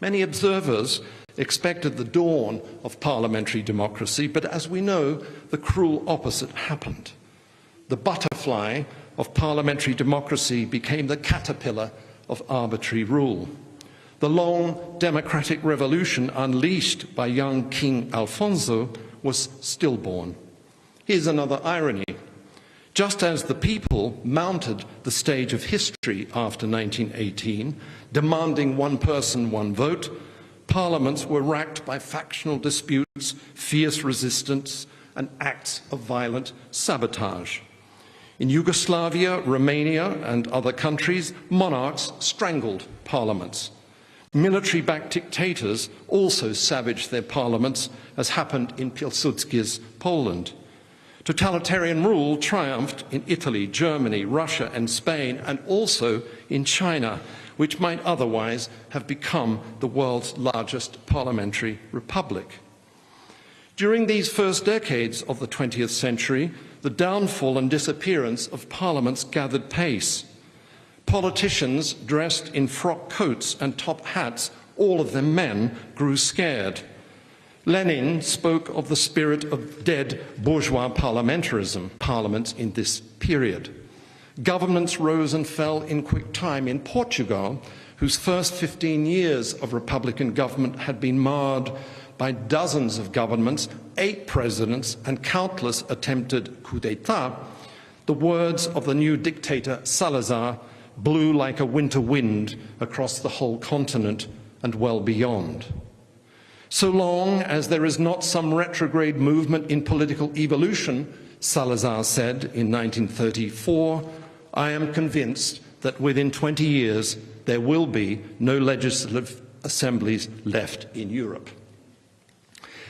Many observers expected the dawn of parliamentary democracy, but as we know, the cruel opposite happened. The butterfly of parliamentary democracy became the caterpillar of arbitrary rule. The long democratic revolution unleashed by young King Alfonso was stillborn. Here's another irony. Just as the people mounted the stage of history after 1918, demanding one person, one vote, parliaments were racked by factional disputes, fierce resistance, and acts of violent sabotage. In Yugoslavia, Romania, and other countries, monarchs strangled parliaments. Military-backed dictators also savaged their parliaments, as happened in Pilsudski's Poland. Totalitarian rule triumphed in Italy, Germany, Russia, and Spain, and also in China, which might otherwise have become the world's largest parliamentary republic. During these first decades of the 20th century, the downfall and disappearance of parliaments gathered pace. Politicians dressed in frock coats and top hats, all of them men, grew scared. Lenin spoke of the spirit of dead bourgeois parliamentarism, parliaments in this period. Governments rose and fell in quick time. In Portugal, whose first 15 years of republican government had been marred by dozens of governments, 8 presidents, and countless attempted coup d'etat, the words of the new dictator Salazar blew like a winter wind across the whole continent and well beyond. So long as there is not some retrograde movement in political evolution, Salazar said in 1934, I am convinced that within 20 years there will be no legislative assemblies left in Europe.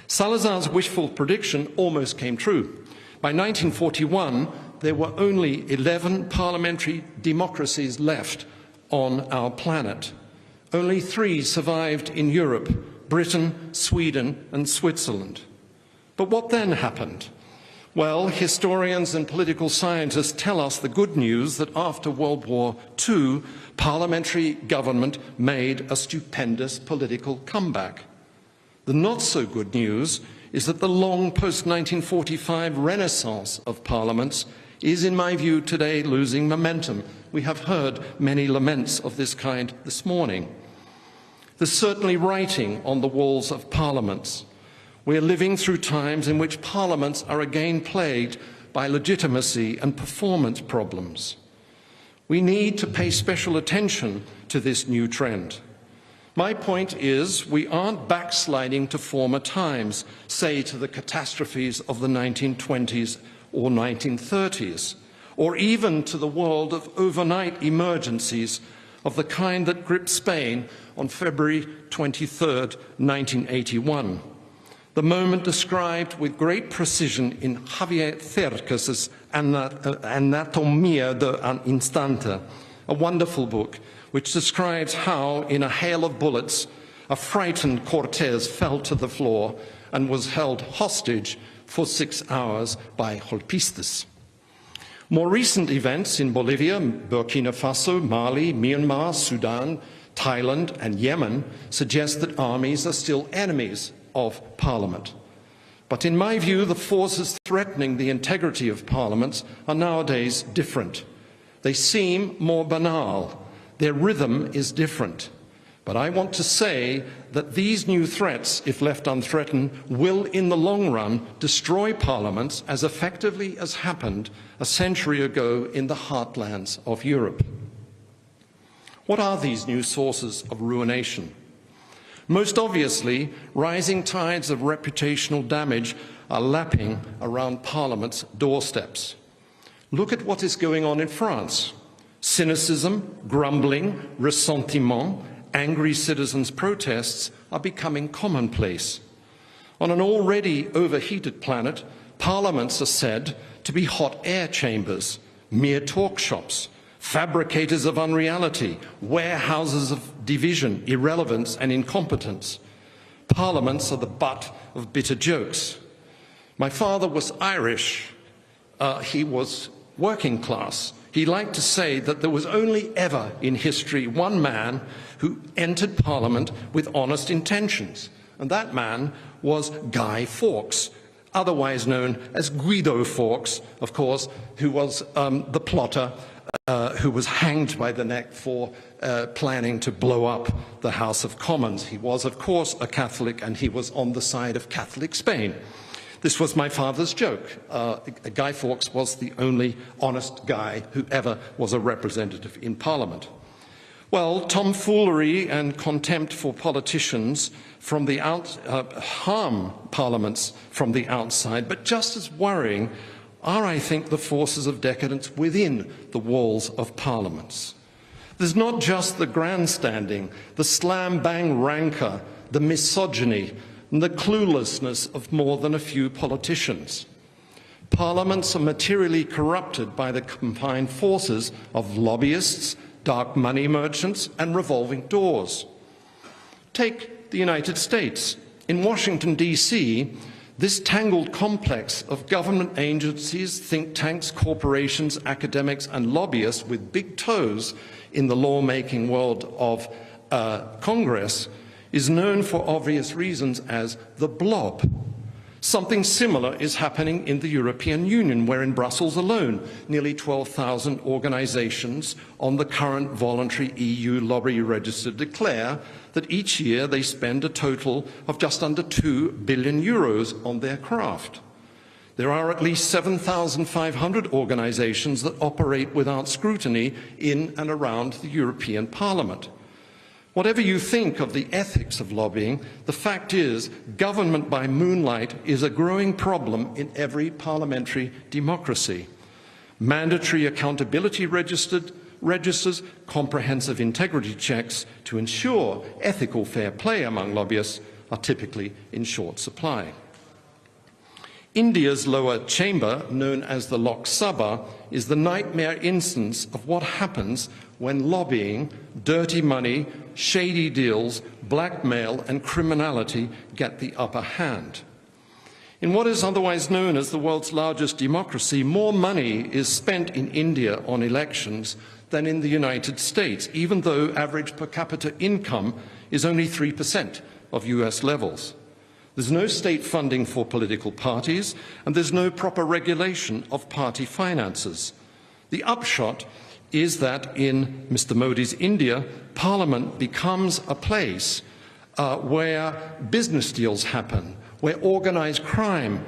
Salazar's wishful prediction almost came true. By 1941, there were only 11 parliamentary democracies left on our planet. Only 3 survived in Europe: Britain, Sweden, and Switzerland. But what then happened? Well, historians and political scientists tell us the good news that after World War II, parliamentary government made a stupendous political comeback. The not so good news is that the long post-1945 renaissance of parliaments is, in my view, today losing momentum. We have heard many laments of this kind this morning. There's certainly writing on the walls of parliaments. We are living through times in which parliaments are again plagued by legitimacy and performance problems. We need to pay special attention to this new trend. My point is, we aren't backsliding to former times, say to the catastrophes of the 1920s or 1930s, or even to the world of overnight emergencies of the kind that gripped Spain on February 23, 1981. The moment described with great precision in Javier Cercas's Anatomía de un Instante, a wonderful book which describes how, in a hail of bullets, a frightened Cortés fell to the floor and was held hostage for 6 hours by golpistas. More recent events in Bolivia, Burkina Faso, Mali, Myanmar, Sudan, Thailand, and Yemen suggest that armies are still enemies of Parliament. But in my view, the forces threatening the integrity of parliaments are nowadays different. They seem more banal. Their rhythm is different. But I want to say that these new threats, if left unthreatened, will in the long run destroy parliaments as effectively as happened a century ago in the heartlands of Europe. What are these new sources of ruination? Most obviously, rising tides of reputational damage are lapping around Parliament's doorsteps. Look at what is going on in France. Cynicism, grumbling, ressentiment, angry citizens' protests are becoming commonplace. On an already overheated planet, parliaments are said to be hot air chambers, mere talk shops, fabricators of unreality, warehouses of division, irrelevance and incompetence. Parliaments are the butt of bitter jokes. My father was Irish. He was working class. He liked to say that there was only ever in history one man who entered Parliament with honest intentions, and that man was Guy Fawkes, otherwise known as Guido Fawkes, of course, who was the plotter who was hanged by the neck for planning to blow up the House of Commons. He was, of course, a Catholic, and he was on the side of Catholic Spain. This was my father's joke. Guy Fawkes was the only honest guy who ever was a representative in Parliament. Well, tomfoolery and contempt for politicians from the harm parliaments from the outside, but just as worrying are, I think, the forces of decadence within the walls of parliaments. There's not just the grandstanding, the slam-bang rancor, the misogyny, and the cluelessness of more than a few politicians. Parliaments are materially corrupted by the combined forces of lobbyists, dark money merchants, and revolving doors. Take the United States. In Washington, D.C., this tangled complex of government agencies, think tanks, corporations, academics, and lobbyists with big toes in the lawmaking world of Congress is known for obvious reasons as the blob. Something similar is happening in the European Union, where in Brussels alone, nearly 12,000 organisations on the current voluntary EU lobby register declare that each year they spend a total of just under 2 billion euros on their craft. There are at least 7,500 organisations that operate without scrutiny in and around the European Parliament. Whatever you think of the ethics of lobbying, the fact is government by moonlight is a growing problem in every parliamentary democracy. Mandatory accountability registers, comprehensive integrity checks to ensure ethical fair play among lobbyists are typically in short supply. India's lower chamber, known as the Lok Sabha, is the nightmare instance of what happens when lobbying, dirty money, shady deals, blackmail and criminality get the upper hand. In what is otherwise known as the world's largest democracy, more money is spent in India on elections than in the United States, even though average per capita income is only 3% of US levels. There's no state funding for political parties, and there's no proper regulation of party finances. The upshot is that in Mr. Modi's India, Parliament becomes a place where business deals happen, where organised crime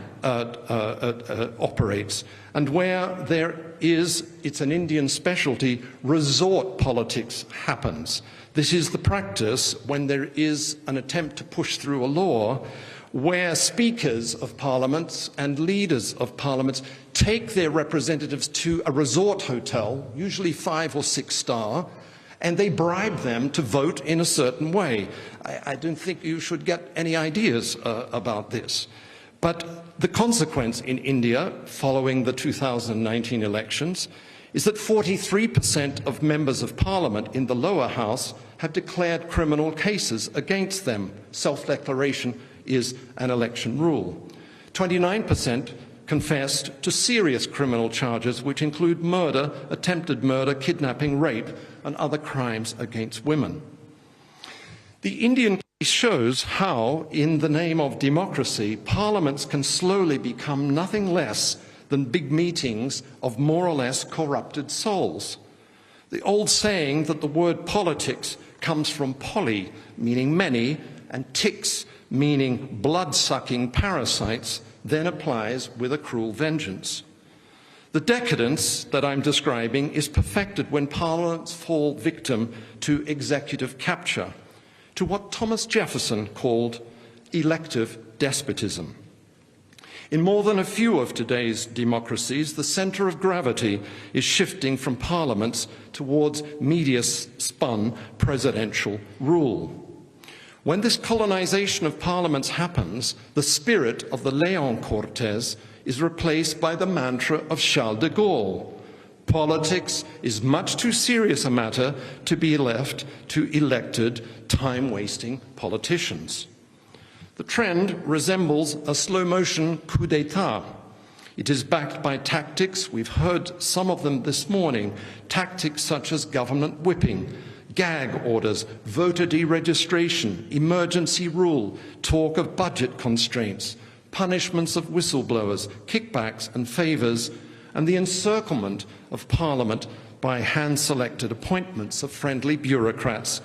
operates, and where there is, it's an Indian specialty, resort politics happens. This is the practice when there is an attempt to push through a law where speakers of parliaments and leaders of parliaments take their representatives to a resort hotel, usually 5 or 6 star, and they bribe them to vote in a certain way. I don't think you should get any ideas about this. But the consequence in India, following the 2019 elections, is that 43% of members of parliament in the lower house have declared criminal cases against them. Self-declaration is an election rule. 29% confessed to serious criminal charges, which include murder, attempted murder, kidnapping, rape, and other crimes against women. The Indian case shows how, in the name of democracy, parliaments can slowly become nothing less than big meetings of more or less corrupted souls. The old saying that the word politics comes from poly, meaning many, and ticks, meaning blood-sucking parasites, then applies with a cruel vengeance. The decadence that I'm describing is perfected when parliaments fall victim to executive capture, to what Thomas Jefferson called elective despotism. In more than a few of today's democracies, the centre of gravity is shifting from parliaments towards media-spun presidential rule. When this colonization of parliaments happens, the spirit of the Leon Cortes is replaced by the mantra of Charles de Gaulle. Politics is much too serious a matter to be left to elected, time-wasting politicians. The trend resembles a slow-motion coup d'etat. It is backed by tactics, we've heard some of them this morning, tactics such as government whipping, gag orders, voter deregistration, emergency rule, talk of budget constraints, punishments of whistleblowers, kickbacks and favours, and the encirclement of Parliament by hand-selected appointments of friendly bureaucrats,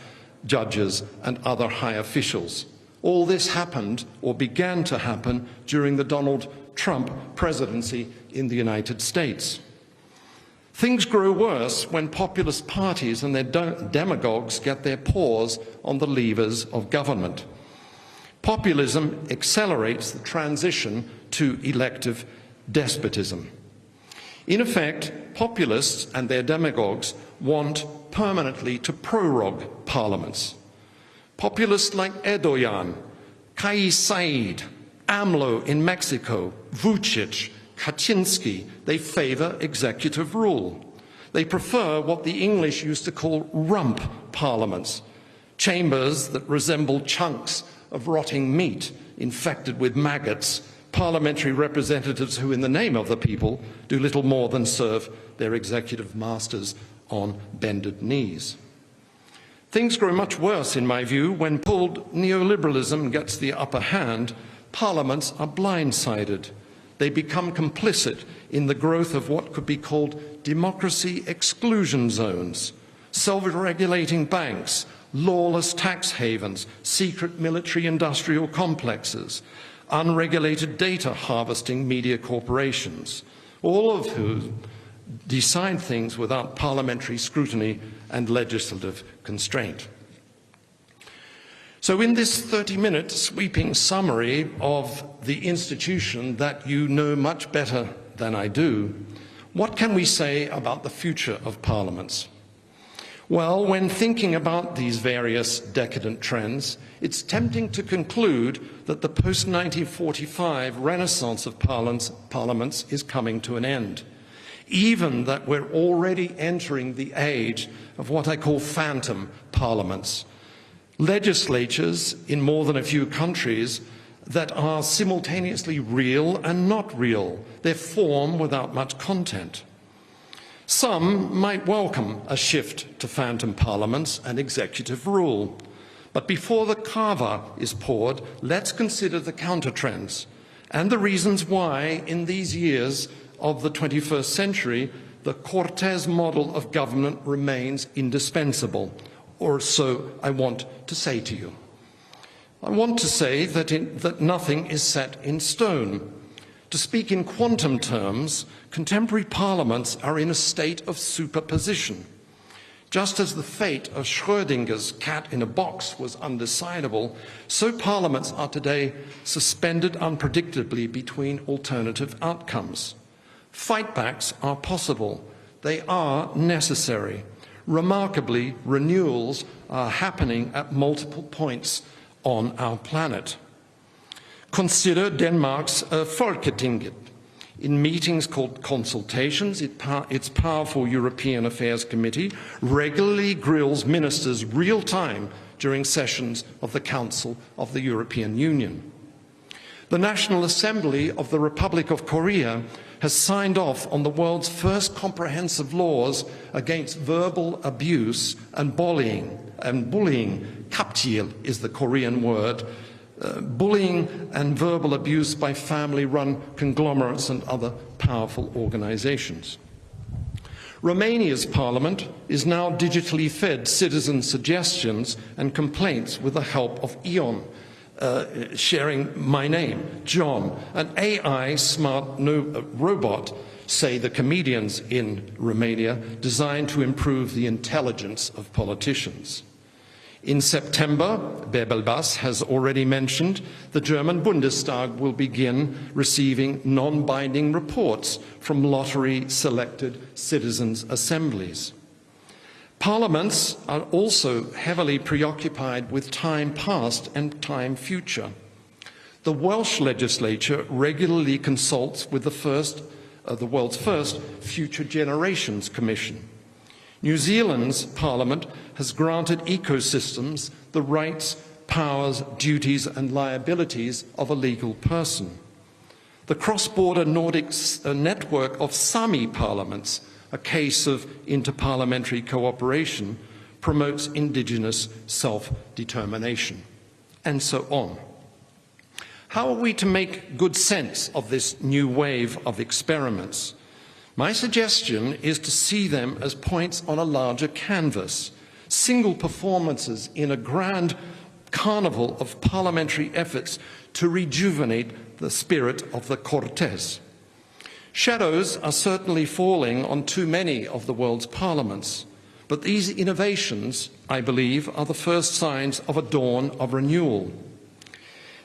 judges and other high officials. All this happened, or began to happen, during the Donald Trump presidency in the United States. Things grow worse when populist parties and their demagogues get their paws on the levers of government. Populism accelerates the transition to elective despotism. In effect, populists and their demagogues want permanently to prorogue parliaments. Populists like Erdogan, Kais Saied, AMLO in Mexico, Vucic, Kaczynski, they favour executive rule. They prefer what the English used to call rump parliaments, chambers that resemble chunks of rotting meat infected with maggots, parliamentary representatives who, in the name of the people, do little more than serve their executive masters on bended knees. Things grow much worse, in my view, when pulled neoliberalism gets the upper hand. Parliaments are blindsided. They become complicit in the growth of what could be called democracy exclusion zones, self-regulating banks, lawless tax havens, secret military-industrial complexes, unregulated data harvesting media corporations, all of whom decide things without parliamentary scrutiny and legislative constraint. So in this 30-minute sweeping summary of the institution that you know much better than I do, what can we say about the future of parliaments? Well, when thinking about these various decadent trends, it's tempting to conclude that the post-1945 renaissance of parliaments is coming to an end, even that we're already entering the age of what I call phantom parliaments, legislatures in more than a few countries that are simultaneously real and not real, their form without much content. Some might welcome a shift to phantom parliaments and executive rule. But before the kava is poured, let's consider the countertrends and the reasons why, in these years of the 21st century, the Cortes model of government remains indispensable, or so I want to say to you. I want to say that nothing is set in stone. To speak in quantum terms, contemporary parliaments are in a state of superposition. Just as the fate of Schrödinger's cat in a box was undecidable, so parliaments are today suspended unpredictably between alternative outcomes. Fightbacks are possible. They are necessary. Remarkably, renewals are happening at multiple points on our planet. Consider Denmark's Folketinget. In meetings called consultations, its powerful European Affairs Committee regularly grills ministers real-time during sessions of the Council of the European Union. The National Assembly of the Republic of Korea has signed off on the world's first comprehensive laws against verbal abuse and bullying. Kapjil is the Korean word. Bullying and verbal abuse by family-run conglomerates and other powerful organizations. Romania's parliament is now digitally fed citizen suggestions and complaints with the help of Ion, sharing my name, John, an AI smart robot, say the comedians in Romania, designed to improve the intelligence of politicians. In September, Bebel-Bas has already mentioned, the German Bundestag will begin receiving non-binding reports from lottery-selected citizens' assemblies. Parliaments are also heavily preoccupied with time past and time future. The Welsh legislature regularly consults with the world's first Future Generations Commission. New Zealand's parliament has granted ecosystems the rights, powers, duties and liabilities of a legal person. The cross-border Nordic network of Sami parliaments, a case of interparliamentary cooperation, promotes indigenous self-determination, and so on. How are we to make good sense of this new wave of experiments? My suggestion is to see them as points on a larger canvas, single performances in a grand carnival of parliamentary efforts to rejuvenate the spirit of the Cortes. Shadows are certainly falling on too many of the world's parliaments, but these innovations, I believe, are the first signs of a dawn of renewal.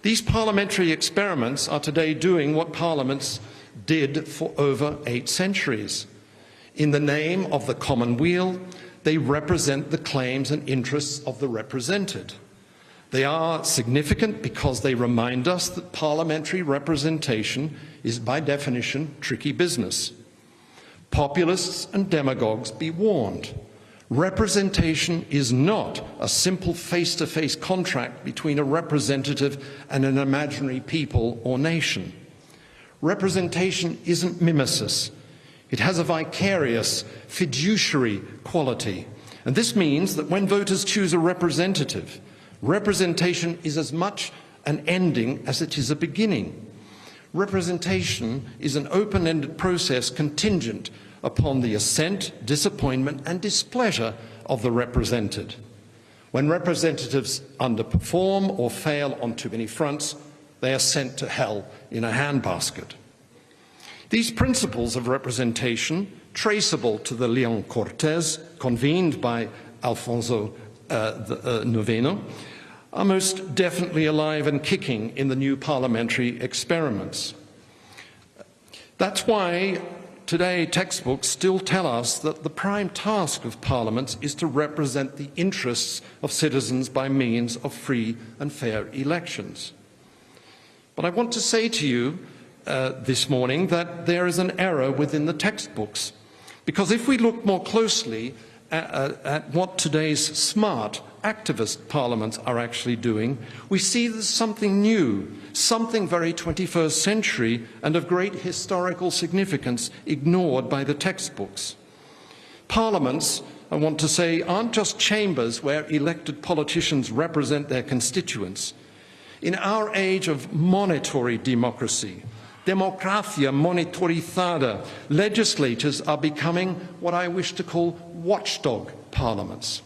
These parliamentary experiments are today doing what parliaments did for over 8 centuries. In the name of the common weal, they represent the claims and interests of the represented. They are significant because they remind us that parliamentary representation is by definition tricky business. Populists and demagogues be warned. Representation is not a simple face-to-face contract between a representative and an imaginary people or nation. Representation isn't mimesis. It has a vicarious, fiduciary quality. And this means that when voters choose a representative, representation is as much an ending as it is a beginning. Representation is an open-ended process contingent upon the assent, disappointment and displeasure of the represented. When representatives underperform or fail on too many fronts, they are sent to hell in a handbasket. These principles of representation, traceable to the Leon Cortes, convened by Alfonso IX, are most definitely alive and kicking in the new parliamentary experiments. That's why today textbooks still tell us that the prime task of parliaments is to represent the interests of citizens by means of free and fair elections. But I want to say to you this morning that there is an error within the textbooks, because if we look more closely at what today's smart activist parliaments are actually doing, we see there's something new, something very 21st century and of great historical significance ignored by the textbooks. Parliaments, I want to say, aren't just chambers where elected politicians represent their constituents. In our age of monitory democracy, democracia monitorizada, legislators are becoming what I wish to call watchdog parliaments.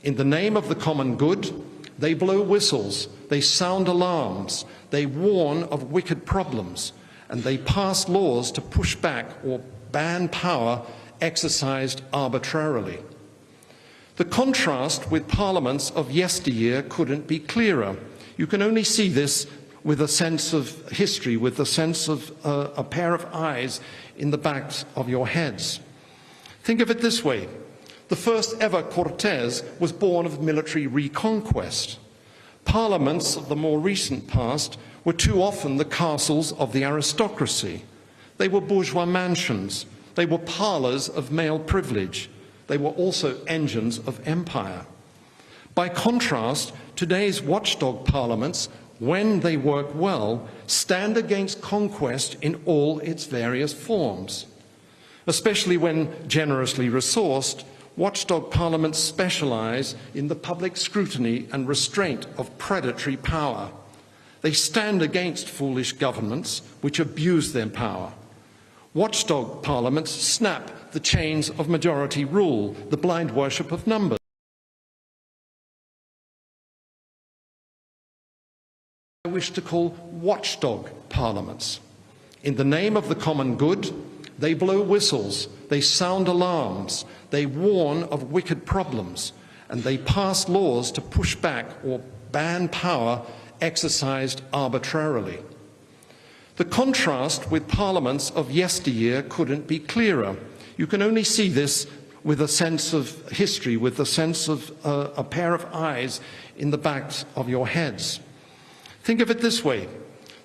In the name of the common good, they blow whistles, they sound alarms, they warn of wicked problems, and they pass laws to push back or ban power exercised arbitrarily. The contrast with parliaments of yesteryear couldn't be clearer. You can only see this with a sense of history, with a sense of a pair of eyes in the backs of your heads. Think of it this way. The first ever Cortes was born of military reconquest. Parliaments of the more recent past were too often the castles of the aristocracy. They were bourgeois mansions. They were parlours of male privilege. They were also engines of empire. By contrast, today's watchdog parliaments, when they work well, stand against conquest in all its various forms. Especially when generously resourced, watchdog parliaments specialise in the public scrutiny and restraint of predatory power. They stand against foolish governments which abuse their power. Watchdog parliaments snap the chains of majority rule, the blind worship of numbers. I wish to call watchdog parliaments. In the name of the common good, they blow whistles, they sound alarms, they warn of wicked problems, and they pass laws to push back or ban power exercised arbitrarily. The contrast with parliaments of yesteryear couldn't be clearer. You can only see this with a sense of history, with a sense of a pair of eyes in the backs of your heads. Think of it this way.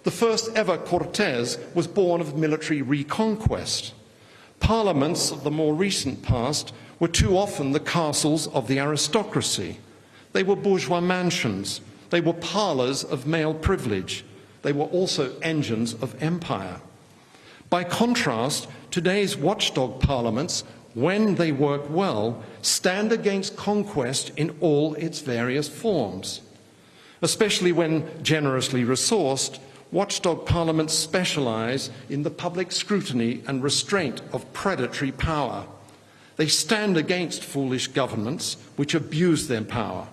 The first ever Cortes was born of military reconquest. Parliaments of the more recent past were too often the castles of the aristocracy. They were bourgeois mansions. They were parlours of male privilege. they were also engines of empire. By contrast, today's watchdog parliaments, when they work well, stand against conquest in all its various forms. Especially when generously resourced, watchdog parliaments specialise in the public scrutiny and restraint of predatory power. They stand against foolish governments which abuse their power.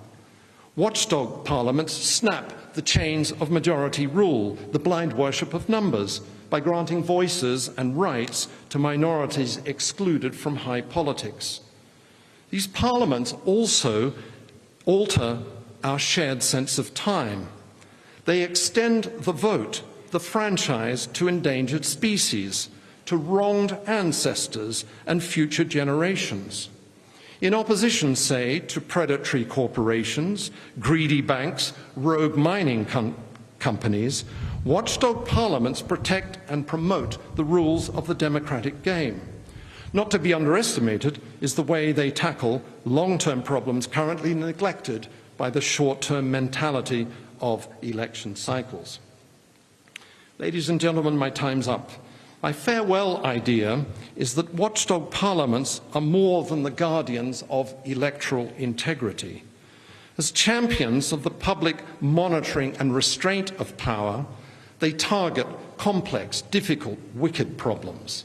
Watchdog parliaments snap the chains of majority rule, the blind worship of numbers, by granting voices and rights to minorities excluded from high politics. These parliaments also alter our shared sense of time. They extend the vote, the franchise, to endangered species, to wronged ancestors and future generations. In opposition, say, to predatory corporations, greedy banks, rogue mining companies, watchdog parliaments protect and promote the rules of the democratic game. Not to be underestimated is the way they tackle long-term problems currently neglected by the short-term mentality of election cycles. Ladies and gentlemen, my time's up. My farewell idea is that watchdog parliaments are more than the guardians of electoral integrity. As champions of the public monitoring and restraint of power, they target complex, difficult, wicked problems.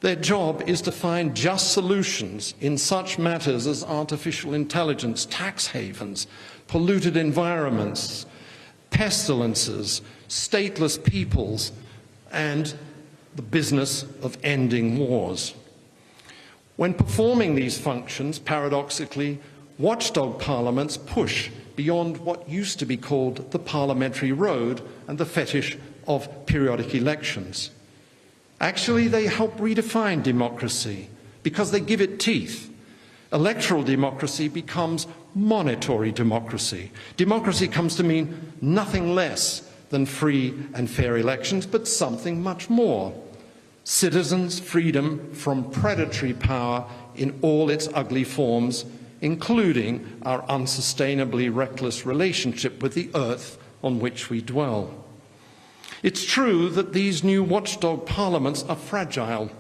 Their job is to find just solutions in such matters as artificial intelligence, tax havens, polluted environments, pestilences, stateless peoples, and the business of ending wars. When performing these functions, paradoxically, watchdog parliaments push beyond what used to be called the parliamentary road and the fetish of periodic elections. Actually, they help redefine democracy because they give it teeth. Electoral democracy becomes monitory democracy. Democracy comes to mean nothing less than free and fair elections, but something much more. Citizens' freedom from predatory power in all its ugly forms, including our unsustainably reckless relationship with the earth on which we dwell. It's true that these new watchdog parliaments are fragile.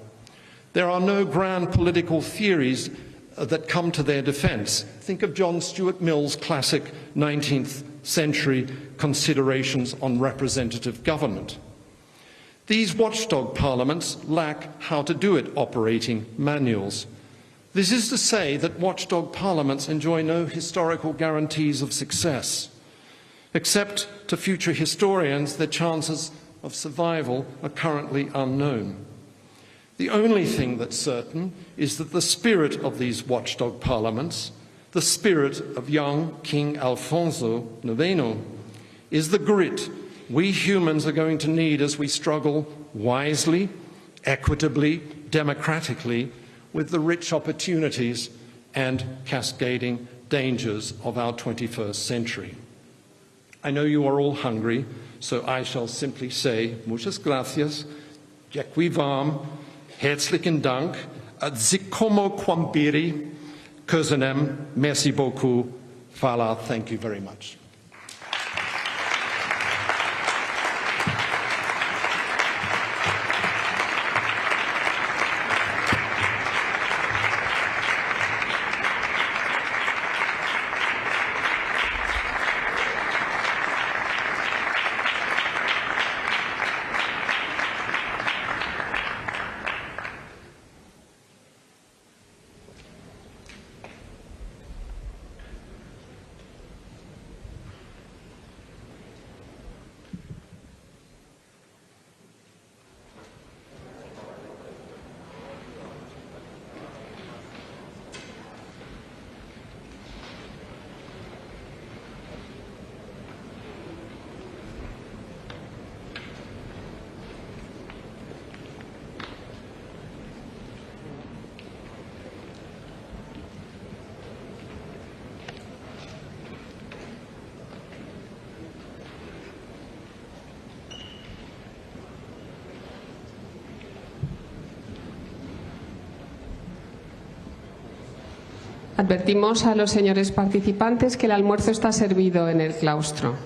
There are no grand political theories that come to their defence. Think of John Stuart Mill's classic 19th century considerations on representative government. These watchdog parliaments lack how to do it operating manuals. This is to say that watchdog parliaments enjoy no historical guarantees of success. Except to future historians, their chances of survival are currently unknown. The only thing that's certain is that the spirit of these watchdog parliaments, the spirit of young King Alfonso IX, is the grit we humans are going to need as we struggle wisely, equitably, democratically with the rich opportunities and cascading dangers of our 21st century. I know you are all hungry, so I shall simply say, muchas gracias, dziękuję wam, herzlichen Dank, zikomo kwambiri, kuzanem, merci beaucoup, fala, thank you very much. Advertimos a los señores participantes que el almuerzo está servido en el claustro.